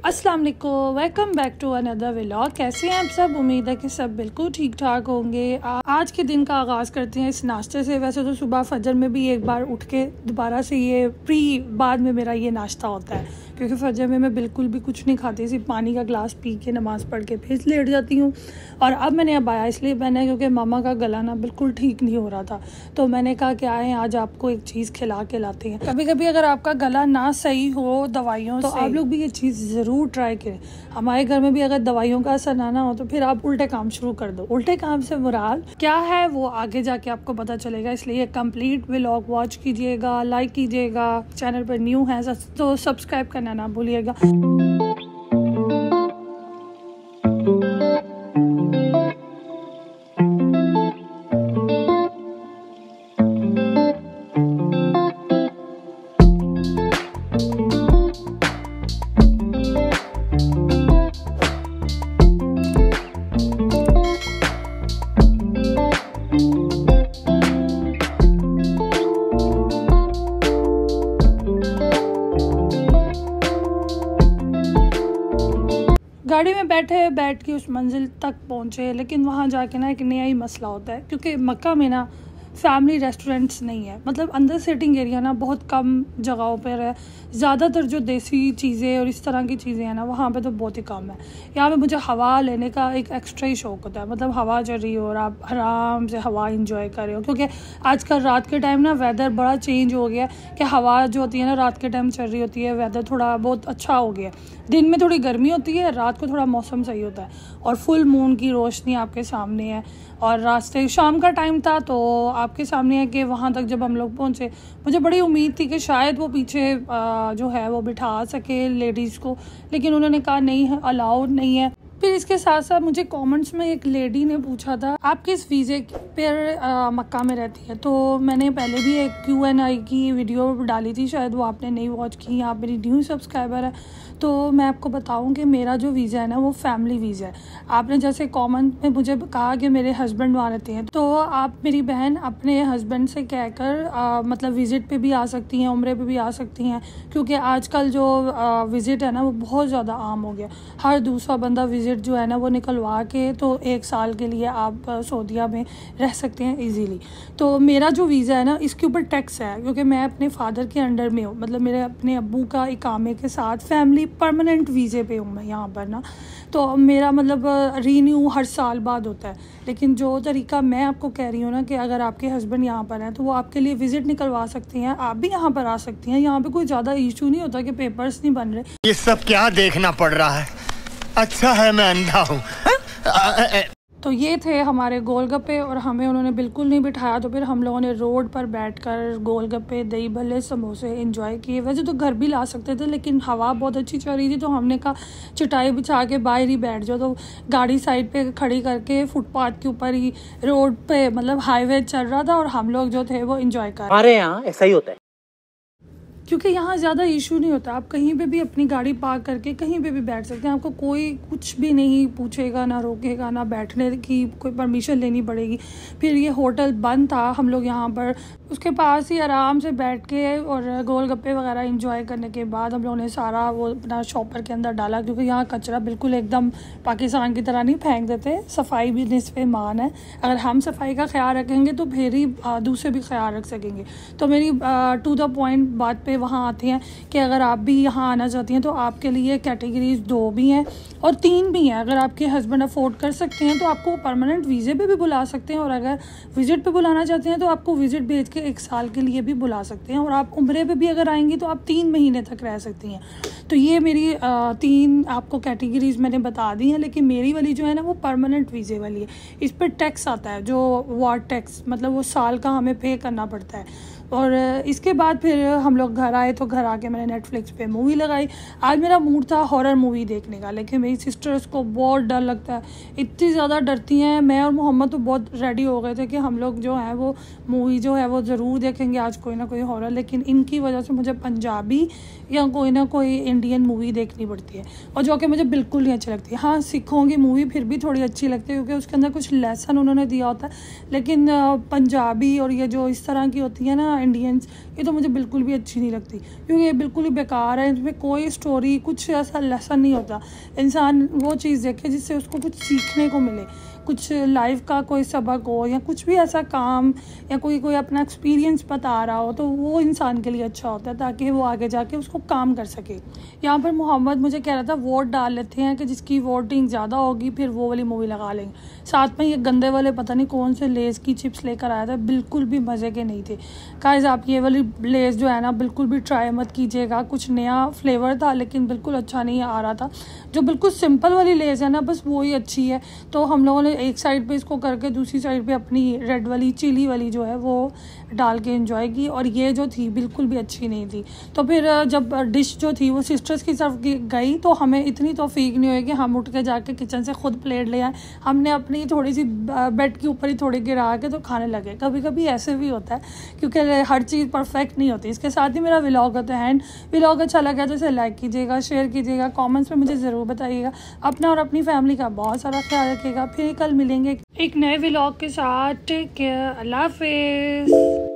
अस्सलाम वालेकुम, welcome back to another vlog. कैसे हैं आप सब? उम्मीद है कि सब बिल्कुल ठीक ठाक होंगे। आज के दिन का आगाज़ करते हैं इस नाश्ते से। वैसे तो सुबह फजर में भी एक बार उठ के दोबारा से ये बाद में मेरा ये नाश्ता होता है, क्योंकि फजर में मैं बिल्कुल भी कुछ नहीं खाती, सिर्फ पानी का गिलास पी के नमाज़ पढ़ के फिर लेट जाती हूँ। और अब मैंने अबाया इसलिए पहना है क्योंकि मामा का गला ना बिल्कुल ठीक नहीं हो रहा था, तो मैंने कहा कि आए आज आपको एक चीज़ खिला के लाते हैं। कभी कभी अगर आपका गला ना सही हो दवाइयों से, तो आप लोग भी ये चीज़ ज़रूर ट्राई करें। हमारे घर में भी अगर दवाइयों का असर ना हो तो फिर आप उल्टे काम शुरू कर दो। उल्टे काम से मुराद क्या है वो आगे जाके आपको पता चलेगा, इसलिए कंप्लीट व्लॉग वॉच कीजिएगा, लाइक कीजिएगा। चैनल पर न्यू है तो सब्सक्राइब करना ना भूलिएगा। गाड़ी में बैठ के उस मंजिल तक पहुँचे, लेकिन वहाँ जाके ना एक नया ही मसला होता है, क्योंकि मक्का में ना फैमिली रेस्टोरेंट्स नहीं है। मतलब अंदर सिटिंग एरिया ना बहुत कम जगहों पर है। ज़्यादातर जो देसी चीज़ें और इस तरह की चीज़ें हैं ना वहाँ पे तो बहुत ही कम है। यहाँ पे मुझे हवा लेने का एक एक्स्ट्रा ही शौक़ होता है। मतलब हवा चल रही हो और आप आराम से हवा इंजॉय कर रहे हो, क्योंकि आजकल रात के टाइम ना वेदर बड़ा चेंज हो गया कि हवा जो होती है ना रात के टाइम चल रही होती है, वेदर थोड़ा बहुत अच्छा हो गया। दिन में थोड़ी गर्मी होती है, रात को थोड़ा मौसम सही होता है और फुल मून की रोशनी आपके सामने है। और रास्ते शाम का टाइम था तो आपके सामने है कि वहाँ तक जब हम लोग पहुँचे, मुझे बड़ी उम्मीद थी कि शायद वो पीछे जो है वो बिठा सके लेडीज़ को, लेकिन उन्होंने कहा नहीं है, अलाउड नहीं है। फिर इसके साथ साथ मुझे कमेंट्स में एक लेडी ने पूछा था आप किस वीज़े पर मक्का में रहती है। तो मैंने पहले भी एक Q&A की वीडियो डाली थी, शायद वो आपने नहीं वॉच की। आप मेरी न्यू सब्सक्राइबर है तो मैं आपको बताऊं कि मेरा जो वीज़ा है ना वो फैमिली वीज़ा है। आपने जैसे कमेंट में मुझे कहा कि मेरे हस्बैंड वहाँ रहते हैं, तो आप मेरी बहन अपने हस्बैंड से कहकर मतलब विज़िट पे भी आ सकती हैं, उम्रे पे भी आ सकती हैं, क्योंकि आजकल जो विज़िट है ना वो बहुत ज़्यादा आम हो गया। हर दूसरा बंदा विज़िट जो है ना वो निकलवा के तो 1 साल के लिए आप सऊदीया में रह सकते हैं ईजीली। तो मेरा जो वीज़ा है ना इसके ऊपर टैक्स है, क्योंकि मैं अपने फादर के अंडर में हूँ। मतलब मेरे अपने अब्बू का इकामे के साथ फैमिली परमानेंट वीज़े पे हूँ मैं यहाँ पर ना, तो मेरा मतलब रीन्यू हर साल बाद होता है। लेकिन जो तरीका मैं आपको कह रही हूँ ना कि अगर आपके हस्बैंड यहाँ पर हैं तो वो आपके लिए विज़िट निकलवा सकती हैं, आप भी यहाँ पर आ सकती हैं। यहाँ पे कोई ज़्यादा इशू नहीं होता कि पेपर्स नहीं बन रहे। ये सब क्या देखना पड़ रहा है? अच्छा है मैं अंधा हूँ। तो ये थे हमारे गोलगप्पे और हमें उन्होंने बिल्कुल नहीं बिठाया, तो फिर हम लोगों ने रोड पर बैठकर गोलगप्पे, दही भल्ले, समोसे एंजॉय किए। वैसे तो घर भी ला सकते थे, लेकिन हवा बहुत अच्छी चल रही थी तो हमने कहा चटाई बिछा के बाहर ही बैठ जाओ। तो गाड़ी साइड पे खड़ी करके फुटपाथ के ऊपर ही रोड पे मतलब हाईवे चल रहा था और हम लोग जो थे वो एंजॉय कर रहे। हमारे यहाँ ऐसा ही होता है, क्योंकि यहाँ ज़्यादा इशू नहीं होता। आप कहीं पे भी अपनी गाड़ी पार्क करके कहीं पे भी बैठ सकते हैं, आपको कोई कुछ भी नहीं पूछेगा, ना रोकेगा, ना बैठने की कोई परमिशन लेनी पड़ेगी। फिर ये होटल बंद था, हम लोग यहाँ पर उसके पास ही आराम से बैठ के और गोलगप्पे वगैरह एंजॉय करने के बाद हम लोगों ने सारा वो अपना शॉपर के अंदर डाला, क्योंकि यहाँ कचरा बिल्कुल एकदम पाकिस्तान की तरह नहीं फेंक देते। सफाई भी निस्फ़े ईमान है, अगर हम सफाई का ख्याल रखेंगे तो फिर ही दूसरे भी ख्याल रख सकेंगे। तो मेरी टू द पॉइंट बात पे वहाँ आते हैं कि अगर आप भी यहाँ आना चाहती हैं तो आपके लिए कैटेगरीज 2 भी हैं और 3 भी हैं। अगर आपके हस्बैंड अफोर्ड कर सकते हैं तो आपको परमानेंट वीज़े पे भी बुला सकते हैं, और अगर विज़िट पे बुलाना चाहते हैं तो आपको विज़िट भेज के 1 साल के लिए भी बुला सकते हैं। और आप उम्रे पे भी अगर आएंगी तो आप 3 महीने तक रह सकती हैं। तो ये मेरी 3 आपको कैटेगरीज मैंने बता दी हैं, लेकिन मेरी वाली जो है ना वो परमानेंट वीज़े वाली है। इस पर टैक्स आता है, जो वाट टैक्स, मतलब वो साल का हमें पे करना पड़ता है। और इसके बाद फिर हम लोग घर आए, तो घर आके मैंने नेटफ्लिक्स पे मूवी लगाई। आज मेरा मूड था हॉरर मूवी देखने का, लेकिन मेरी सिस्टर्स को बहुत डर लगता है, इतनी ज़्यादा डरती हैं। मैं और मोहम्मद तो बहुत रेडी हो गए थे कि हम लोग जो है वो मूवी जो है वो ज़रूर देखेंगे आज कोई ना कोई हॉरर, लेकिन इनकी वजह से मुझे पंजाबी या कोई ना कोई इंडियन मूवी देखनी पड़ती है, और जो कि मुझे बिल्कुल नहीं अच्छी लगती। हाँ, सिखों की मूवी फिर भी थोड़ी अच्छी लगती है क्योंकि उसके अंदर कुछ लेसन उन्होंने दिया होता है, लेकिन पंजाबी और ये जो इस तरह की होती है ना ना इंडियंस, ये तो मुझे बिल्कुल भी अच्छी नहीं लगती, क्योंकि ये बिल्कुल ही बेकार है। इसमें कोई स्टोरी, कुछ ऐसा लेसन नहीं होता। इंसान वो चीज़ देखे जिससे उसको कुछ सीखने को मिले, कुछ लाइफ का कोई सबक हो, या कुछ भी ऐसा काम, या कोई अपना एक्सपीरियंस बता रहा हो, तो वो इंसान के लिए अच्छा होता है, ताकि वो आगे जाके उसको काम कर सके। यहाँ पर मोहम्मद मुझे कह रहा था वोट डाल लेते हैं कि जिसकी वोटिंग ज़्यादा होगी फिर वो वाली मूवी लगा लेंगे। साथ में ये गंदे वाले पता नहीं कौन से लेज़ की चिप्स लेकर आया था, बिल्कुल भी मज़े के नहीं थे। गाइस आप ये वाली लेज़ जो है ना बिल्कुल भी ट्राई मत कीजिएगा। कुछ नया फ्लेवर था लेकिन बिल्कुल अच्छा नहीं आ रहा था। जो बिल्कुल सिंपल वाली लेज़ है ना बस वो ही अच्छी है। तो हम लोगों ने एक साइड पे इसको करके दूसरी साइड पे अपनी रेड वाली चिली वाली जो है वो डाल के एंजॉय की, और ये जो थी बिल्कुल भी अच्छी नहीं थी। तो फिर जब डिश जो थी वो सिस्टर्स की तरफ गई तो हमें इतनी तौफीक नहीं हुई कि हम उठ के जाके किचन से खुद प्लेट ले आए। हमने अपनी थोड़ी सी बेड के ऊपर ही थोड़ी गिरा के तो खाने लगे। कभी कभी ऐसे भी होता है, क्योंकि हर चीज़ परफेक्ट नहीं होती। इसके साथ ही मेरा व्लॉग होता है एंड व्लॉग अच्छा लगा तो इसे लाइक कीजिएगा, शेयर कीजिएगा, कमेंट्स में मुझे ज़रूर बताइएगा। अपना और अपनी फैमिली का बहुत सारा ख्याल रखिएगा। फिर कल मिलेंगे एक नए व्लॉग के साथ। टेक केयर, अल्लाह हाफिज़।